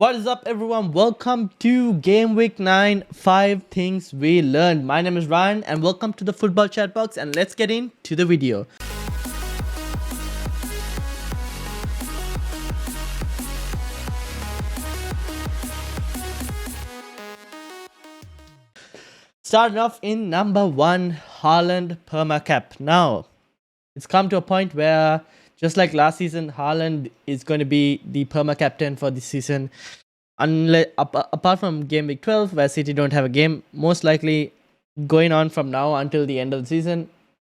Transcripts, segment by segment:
What is up, everyone? Welcome to Game Week 9 5 Things We Learned. My name is Ryan, and welcome to the Football Chatbox. And let's get into the video. Starting off in number 1, Haaland Perma Cap. Now, it's come to a point where, just like last season, Haaland is going to be the Perma Captain for this season. Apart from Game Week 12, where City don't have a game, most likely going on from now until the end of the season,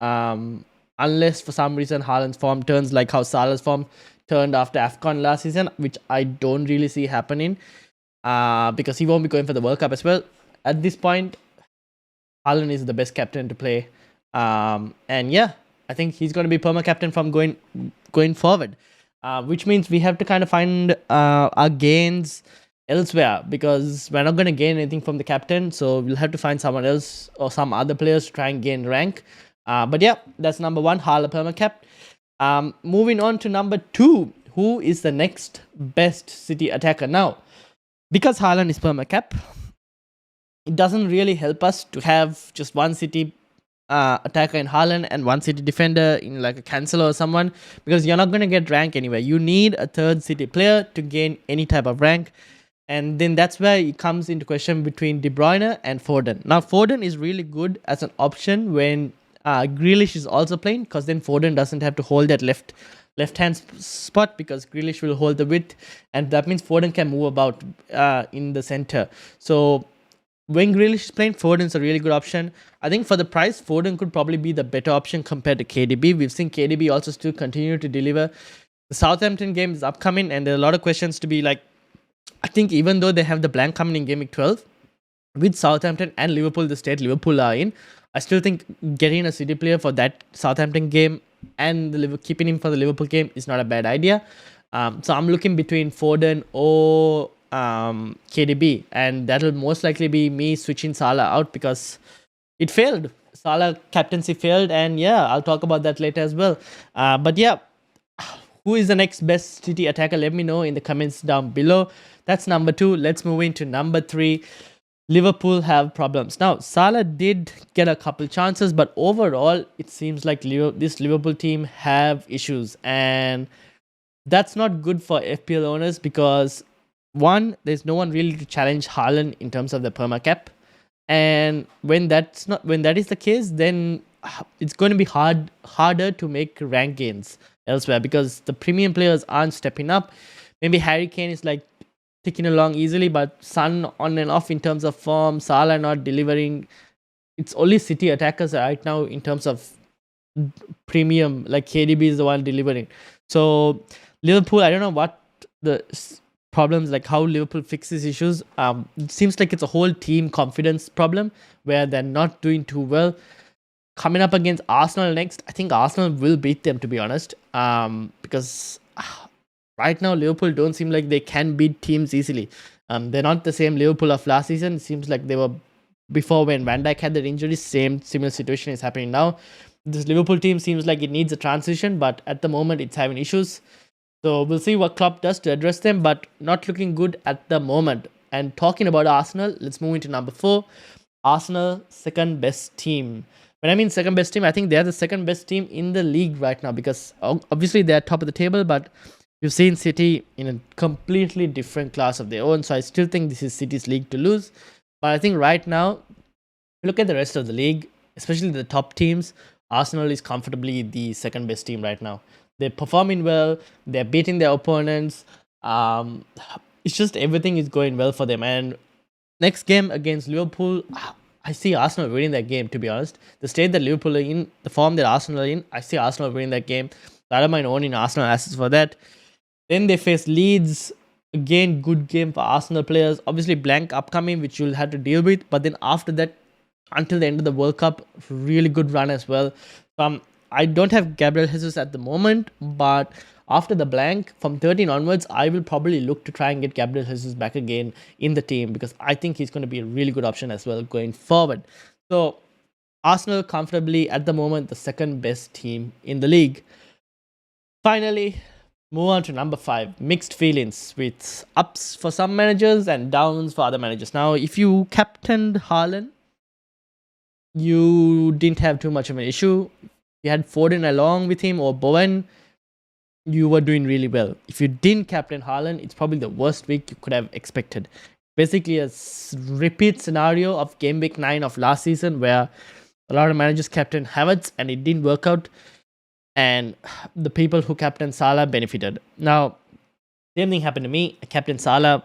unless for some reason Haaland's form turns like how Salah's form turned after AFCON last season, which I don't really see happening, because he won't be going for the World Cup as well. At this point, Haaland is the best captain to play, and yeah, I think he's going to be perma captain from going forward, which means we have to kind of find our gains elsewhere, because we're not going to gain anything from the captain, so we'll have to find someone else or some other players to try and gain rank. But yeah, that's number 1, Haaland perma cap. Moving on to number 2, who is the next best City attacker now? Because Haaland is perma cap, it doesn't really help us to have just one City attacker in Haaland and one City defender in like a Cancelo or someone, because you're not going to get rank anywhere. You need a third City player to gain any type of rank, and then that's where it comes into question between De Bruyne and Foden. Now, Foden is really good as an option when Grealish is also playing, because then Foden doesn't have to hold that left-hand spot, because Grealish will hold the width, and that means Foden can move about in the center. So when Grealish is playing, Foden is a really good option. I think for the price, Foden could probably be the better option compared to KDB. We've seen KDB also still continue to deliver. The Southampton game is upcoming, and there are a lot of questions to be like, I think even though they have the blank coming in Game Week 12, with Southampton and Liverpool, the state Liverpool are in, I still think getting a City player for that Southampton game and keeping him for the Liverpool game is not a bad idea. So I'm looking between Foden or KDB, and that'll most likely be me switching Salah out because it failed. Salah captaincy failed, and yeah, I'll talk about that later as well. But yeah, who is the next best City attacker? Let me know in the comments down below. That's number 2. Let's move into number 3. Liverpool have problems. Now, Salah did get a couple chances, but overall, it seems like this Liverpool team have issues, and that's not good for FPL owners, because one, there's no one really to challenge Haaland in terms of the perma cap, and when that is the case, then it's going to be harder to make rank gains elsewhere, because the premium players aren't stepping up. Maybe Harry Kane is like ticking along easily, but Son on and off in terms of form, Salah not delivering. It's only City attackers right now in terms of premium, like KDB is the one delivering. So Liverpool, I don't know what the problems, like how Liverpool fixes issues. It seems like it's a whole team confidence problem where they're not doing too well. Coming up against Arsenal next, I think Arsenal will beat them, to be honest, because right now Liverpool don't seem like they can beat teams easily. They're not the same Liverpool of last season. It seems like they were before, when Van Dijk had that injury. Similar situation is happening now. This Liverpool team seems like it needs a transition, but at the moment it's having issues. So we'll see what Klopp does to address them, but not looking good at the moment. And talking about Arsenal, let's move into number 4. Arsenal, second best team. When I mean second best team, I think they're the second best team in the league right now, because obviously they're top of the table, but you've seen City in a completely different class of their own. So I still think this is City's league to lose. But I think right now, look at the rest of the league, especially the top teams. Arsenal is comfortably the second best team right now. They're performing well. They're beating their opponents. It's just everything is going well for them. And next game against Liverpool, I see Arsenal winning that game, to be honest. The state that Liverpool are in, the form that Arsenal are in, I see Arsenal winning that game. I don't mind owning Arsenal assets for that. Then they face Leeds. Again, good game for Arsenal players. Obviously, blank upcoming, which you'll have to deal with. But then after that, until the end of the World Cup, really good run as well. I don't have Gabriel Jesus at the moment, but after the blank, from 13 onwards, I will probably look to try and get Gabriel Jesus back again in the team, because I think he's going to be a really good option as well going forward. So Arsenal comfortably at the moment the second best team in the league. Finally, Move on to number 5, mixed feelings with ups for some managers and downs for other managers. Now, if you captained Haaland, you didn't have too much of an issue. You had Foden along with him or Bowen, you were doing really well. If you didn't captain Haaland, it's probably the worst week you could have expected. Basically, a repeat scenario of Game Week 9 of last season where a lot of managers captained Havertz and it didn't work out. And the people who captained Salah benefited. Now, same thing happened to me. I captained Salah,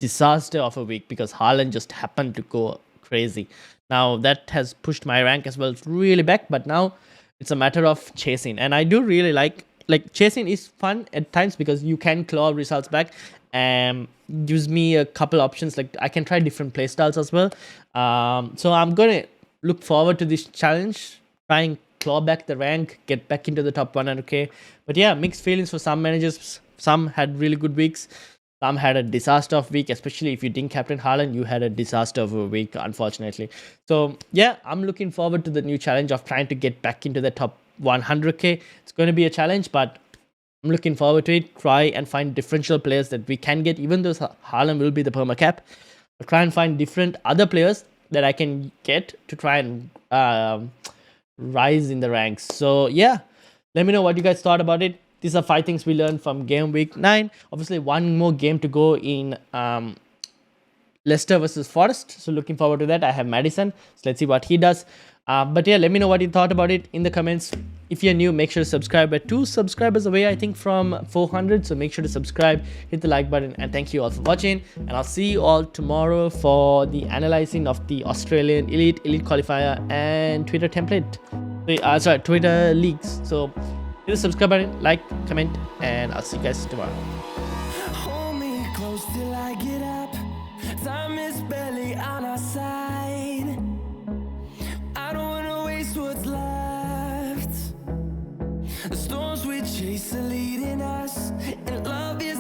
disaster of a week because Haaland just happened to go crazy. Now, that has pushed my rank as well really back, but now it's a matter of chasing. And I do really like chasing is fun at times because you can claw results back and gives me a couple options. Like I can try different playstyles as well. So I'm gonna look forward to this challenge, try and claw back the rank, get back into the top 100k. But yeah, mixed feelings for some managers. Some had really good weeks. Some had a disaster of week, especially if you didn't captain Haaland, you had a disaster of a week, unfortunately. So yeah, I'm looking forward to the new challenge of trying to get back into the top 100k. It's going to be a challenge, but I'm looking forward to it. Try and find differential players that we can get, even though Haaland will be the Perma Cap. I'll try and find different other players that I can get to try and rise in the ranks. So yeah, let me know what you guys thought about it. These are 5 things we learned from Game Week 9. Obviously, one more game to go in Leicester versus Forest. So looking forward to that. I have Madison. So let's see what he does. But yeah, let me know what you thought about it in the comments. If you're new, make sure to subscribe. We're 2 subscribers away, I think, from 400. So make sure to subscribe, hit the like button, and thank you all for watching. And I'll see you all tomorrow for the analyzing of the Australian Elite Qualifier, and Twitter template. Twitter leagues. So hit the subscribe button, like, comment, and I'll see you guys tomorrow. Hold me close till I get up. Time is barely on our side. I don't wanna waste what's left. The storms we chase are leading us, and love is